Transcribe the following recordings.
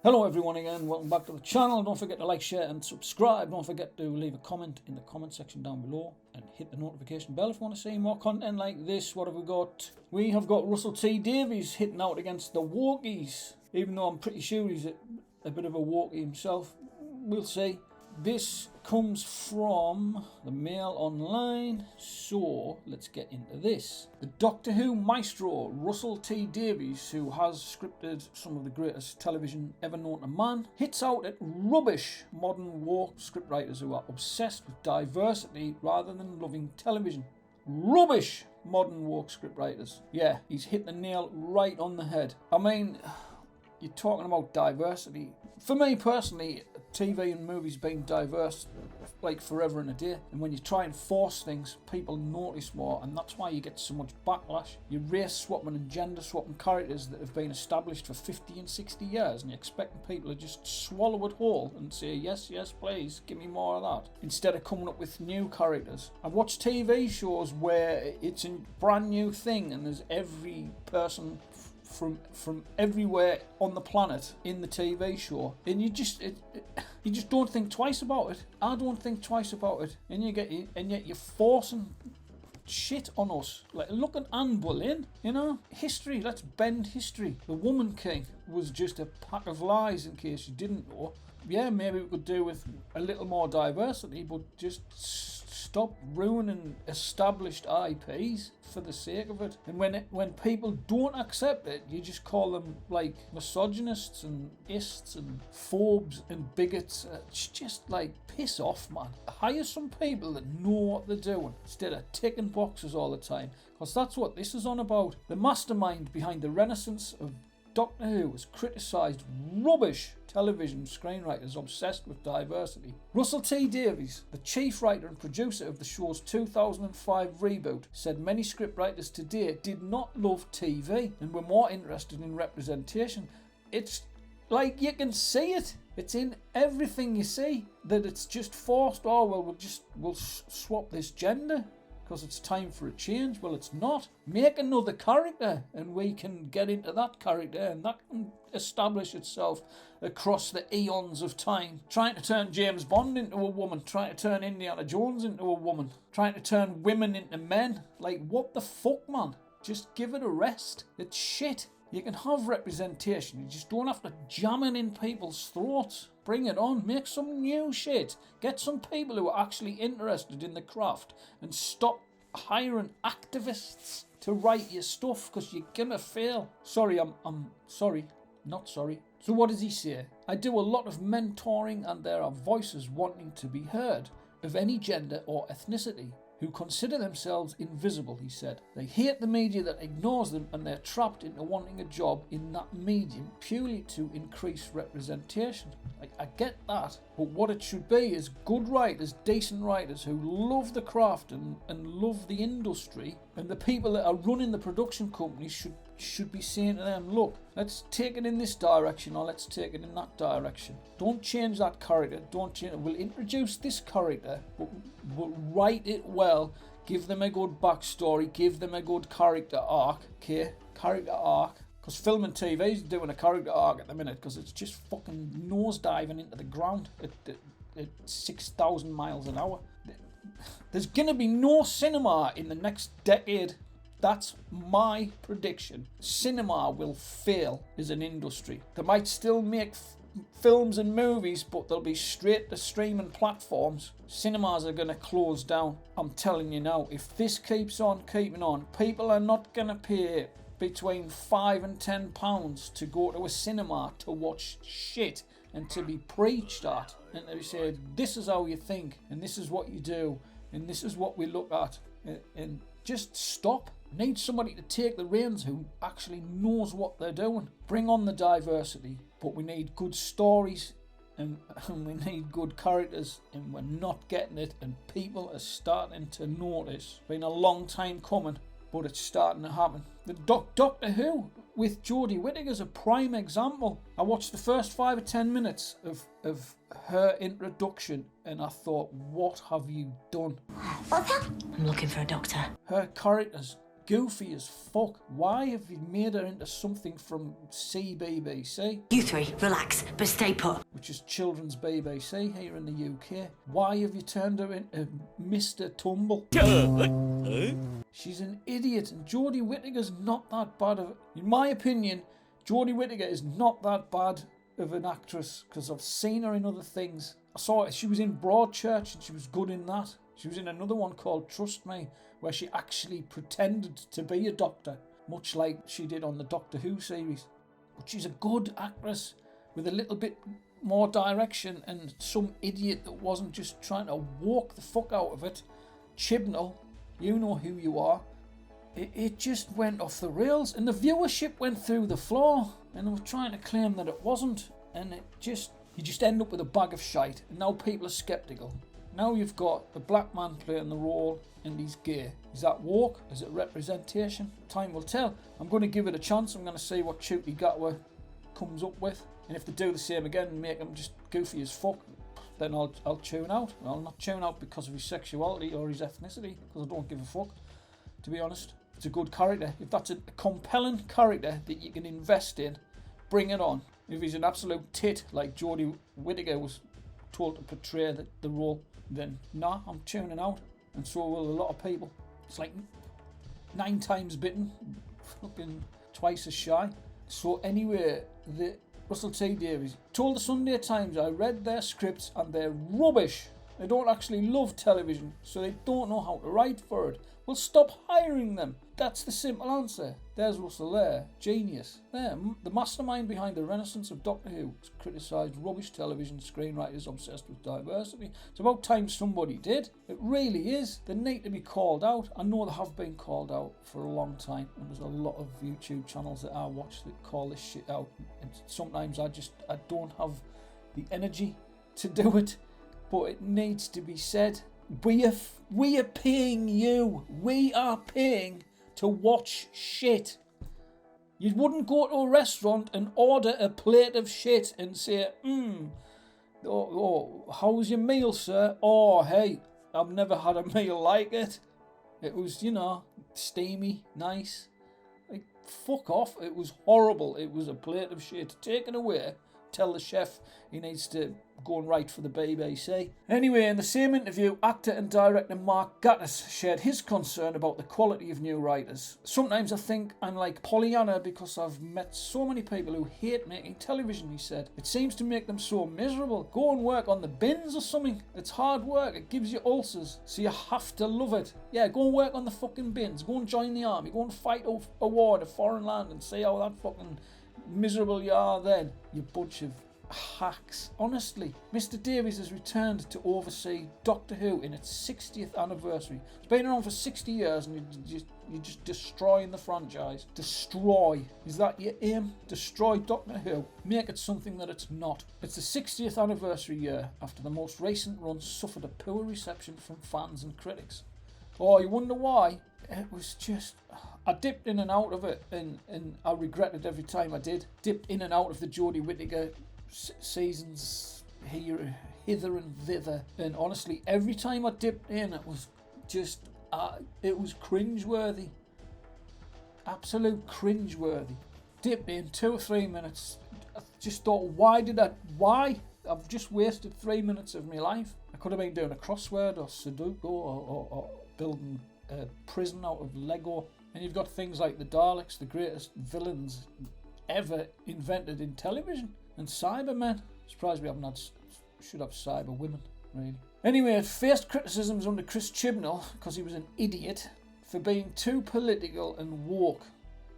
Hello everyone again, welcome back to the channel. Don't forget to like, share and subscribe. Don't forget to leave a comment in the comment section down below and hit the notification bell if you want to see more content like this. What have we got? We have got Russell T Davies hitting out against the Wokies, even though I'm pretty sure he's a bit of a Wokie himself. We'll see. This comes from the Mail Online, so let's get into this. The Doctor Who maestro Russell T Davies, who has scripted some of the greatest television ever known to man, hits out at rubbish modern woke scriptwriters who are obsessed with diversity rather than loving television. Rubbish modern woke scriptwriters. Yeah, he's hit the nail right on the head. I mean, you're talking about diversity. For me personally, TV and movies being diverse like forever and a day, and when you try and force things, people notice more, and that's why you get so much backlash. You race swapping and gender swapping characters that have been established for 50 and 60 years, and you're expecting people to just swallow it whole and say yes, yes please, give me more of that, instead of coming up with new characters. I've watched TV shows where it's a brand new thing and there's every person from everywhere on the planet in the TV show, and you just don't think twice about it. I don't think twice about it, and yet you're forcing shit on us. Like, look at Anne Boleyn, history. Let's bend history. The Woman King was just a pack of lies, in case you didn't know. Yeah, maybe we could do with a little more diversity, but just stop ruining established IPs for the sake of it. And when people don't accept it, you just call them like misogynists and ists and phobes and bigots. It's just like, piss off, man. Hire some people that know what they're doing instead of ticking boxes all the time, because that's what this is on about. The mastermind behind the renaissance of Doctor Who has criticised rubbish television screenwriters obsessed with diversity. Russell T Davies, the chief writer and producer of the show's 2005 reboot, said many scriptwriters today did not love TV and were more interested in representation. It's like, you can see it. It's in everything you see, that it's just forced. Oh well, we'll swap this gender because it's time for a change. Well, it's not. Make another character and we can get into that character, and that can establish itself across the eons of time. Trying to turn James Bond into a woman, trying to turn Indiana Jones into a woman, trying to turn women into men. Like, what the fuck, man? Just give it a rest. It's shit. You can have representation, you just don't have to jam it in people's throats. Bring it on, make some new shit. Get some people who are actually interested in the craft, and stop hiring activists to write your stuff, because you're gonna fail. Sorry, I'm sorry, not sorry. So what does he say? I do a lot of mentoring, and there are voices wanting to be heard, of any gender or ethnicity, who consider themselves invisible, he said. They hate the media that ignores them, and they're trapped into wanting a job in that medium purely to increase representation. I get that, but what it should be is good writers, decent writers who love the craft and love the industry, and the people that are running the production companies should be saying to them, look, let's take it in this direction, or let's take it in that direction. Don't change that character, don't change it. We'll introduce this character, but write it well, give them a good backstory, give them a good character arc, okay? Character arc. Because film and TV is doing a character arc at the minute, because it's just fucking nosediving into the ground at 6,000 miles an hour. There's gonna be no cinema in the next decade. That's my prediction. Cinema will fail as an industry. They might still make films and movies, but they'll be straight to streaming platforms. Cinemas are going to close down. I'm telling you now, if this keeps on keeping on, people are not going to pay between £5 and £10 to go to a cinema to watch shit and to be preached at, and to be said, this is how you think, and this is what you do, and this is what we look at, and just stop. Need somebody to take the reins who actually knows what they're doing. Bring on the diversity, but we need good stories, and we need good characters, and we're not getting it, and people are starting to notice. Been a long time coming, but it's starting to happen. The Doctor Who with Jodie Whittaker's a prime example. I watched the first 5 or 10 minutes of her introduction, and I thought, what have you done? What's that? I'm looking for a doctor. Her characters goofy as fuck. Why have you made her into something from CBBC? You three, relax, but stay put. Which is children's BBC here in the UK. Why have you turned her into Mr. Tumble? She's an idiot, and Jodie Whittaker's not that bad of... In my opinion, Jodie Whittaker is not that bad of an actress, because I've seen her in other things. I saw her, she was in Broadchurch, and she was good in that. She was in another one called Trust Me, where she actually pretended to be a doctor, much like she did on the Doctor Who series. But she's a good actress, with a little bit more direction, and some idiot that wasn't just trying to walk the fuck out of it. Chibnall, you know who you are. It just went off the rails, and the viewership went through the floor, and they were trying to claim that it wasn't, and you just end up with a bag of shite, and now people are sceptical. Now you've got a black man playing the role, and he's gay. Is that woke? Is it representation? Time will tell. I'm going to give it a chance. I'm going to see what Chuti Gatwa comes up with, and if they do the same again and make him just goofy as fuck, then I'll tune out. I'll not tune out because of his sexuality or his ethnicity, because I don't give a fuck, to be honest. It's a good character. If that's a compelling character that you can invest in, bring it on. If he's an absolute tit like Jodie Whittaker was told to portray the role, then nah, I'm tuning out. And so will a lot of people. It's like 9 times bitten, fucking twice as shy. So anyway, the Russell T Davies told the Sunday Times, I read their scripts and they're rubbish. They don't actually love television, so they don't know how to write for it. Well, stop hiring them. That's the simple answer. There's Russell there. Genius. There, the mastermind behind the renaissance of Doctor Who has criticised rubbish television screenwriters obsessed with diversity. It's about time somebody did. It really is. They need to be called out. I know they have been called out for a long time, and there's a lot of YouTube channels that I watch that call this shit out. And sometimes I don't have the energy to do it, but it needs to be said. We are paying you. We are paying to watch shit. You wouldn't go to a restaurant and order a plate of shit and say, how's your meal, sir? Oh, hey, I've never had a meal like it. It was, steamy, nice. Like, fuck off. It was horrible. It was a plate of shit. Take it away. Tell the chef he needs to go and write for the BBC. Anyway, in the same interview, actor and director Mark Gatiss shared his concern about the quality of new writers. Sometimes I think I'm like Pollyanna because I've met so many people who hate making television, he said. It seems to make them so miserable. Go and work on the bins or something. It's hard work. It gives you ulcers. So you have to love it. Yeah, go and work on the fucking bins. Go and join the army. Go and fight a war in a foreign land and see how that fucking miserable you are then. You bunch of hacks. Honestly, Mr. Davies has returned to oversee Doctor Who in its 60th anniversary. It's been around for 60 years and you're just destroying the franchise. Destroy. Is that your aim? Destroy Doctor Who. Make it something that it's not. It's the 60th anniversary year after the most recent run suffered a poor reception from fans and critics. Oh, you wonder why? It was just... I dipped in and out of it and I regretted every time I did. Dipped in and out of the Jodie Whittaker seasons hither and thither, and honestly every time I dipped in it was just it was cringeworthy, absolute cringeworthy. Dipped in 2 or 3 minutes, I just thought, why I've just wasted 3 minutes of my life. I could have been doing a crossword or Sudoku or building a prison out of Lego. And you've got things like the Daleks, the greatest villains ever invented in television, and Cybermen. Surprised we should have cyber women, really. Anyway, it faced criticisms under Chris Chibnall because he was an idiot for being too political and woke.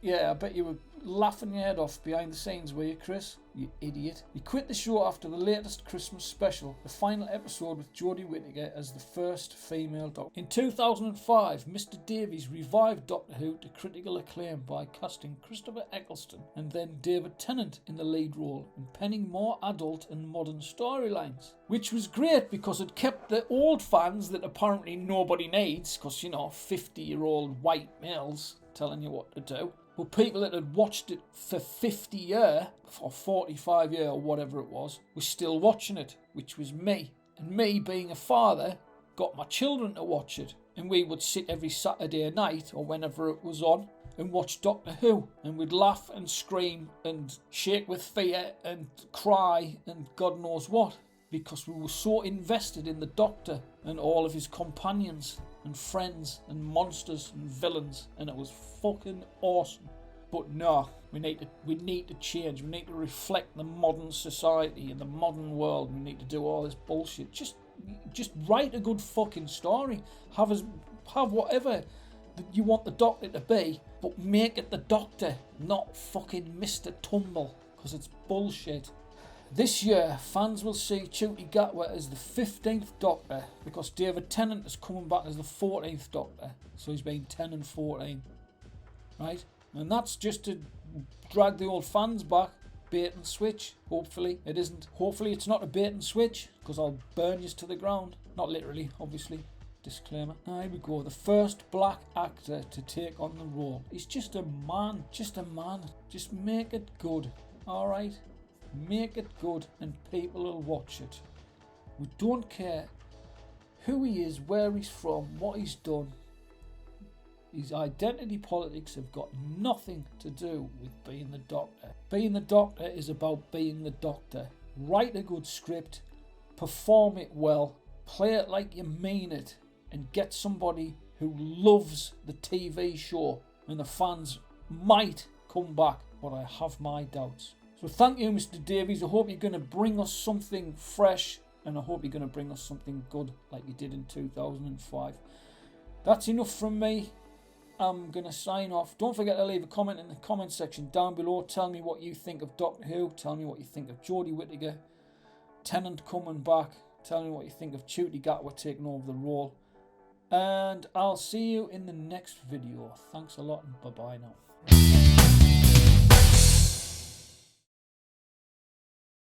Yeah, I bet you were laughing your head off behind the scenes, were you, Chris? You idiot. He quit the show after the latest Christmas special, the final episode with Jodie Whittaker as the first female Doctor. In 2005, Mr. Davies revived Doctor Who to critical acclaim by casting Christopher Eccleston and then David Tennant in the lead role and penning more adult and modern storylines. Which was great because it kept the old fans that apparently nobody needs, because, 50-year-old white males telling you what to do. But people that had watched it for 50 years, or 45 years, or whatever it was, were still watching it, which was me. And me, being a father, got my children to watch it. And we would sit every Saturday night or whenever it was on and watch Doctor Who. And we'd laugh and scream and shake with fear and cry and God knows what. Because we were so invested in the Doctor and all of his companions and friends and monsters and villains. And it was fucking awesome. But no, we need to change. We need to reflect the modern society and the modern world. We need to do all this bullshit. Just write a good fucking story. Have whatever you want the Doctor to be, but make it the Doctor, not fucking Mr. Tumble, because it's bullshit. This year, fans will see Ncuti Gatwa as the 15th Doctor, because David Tennant is coming back as the 14th Doctor. So he's been 10 and 14. Right? And that's just to drag the old fans back. Bait and switch. Hopefully it isn't. Hopefully it's not a bait and switch, because I'll burn you to the ground. Not literally, obviously. Disclaimer. Here we go. The first black actor to take on the role. He's just a man. Just a man. Just make it good. Alright? Make it good and people will watch it. We don't care who he is, where he's from, what he's done. His identity politics have got nothing to do with being the Doctor. Being the Doctor is about being the Doctor. Write a good script, perform it well, play it like you mean it, and get somebody who loves the TV show. And the fans might come back, but I have my doubts. So thank you, Mr. Davies. I hope you're going to bring us something fresh, and I hope you're going to bring us something good like you did in 2005. That's enough from me. I'm going to sign off. Don't forget to leave a comment in the comment section down below. Tell me what you think of Doctor Who. Tell me what you think of Jodie Whittaker. Tennant coming back. Tell me what you think of Ncuti Gatwa taking over the role. And I'll see you in the next video. Thanks a lot and bye-bye now.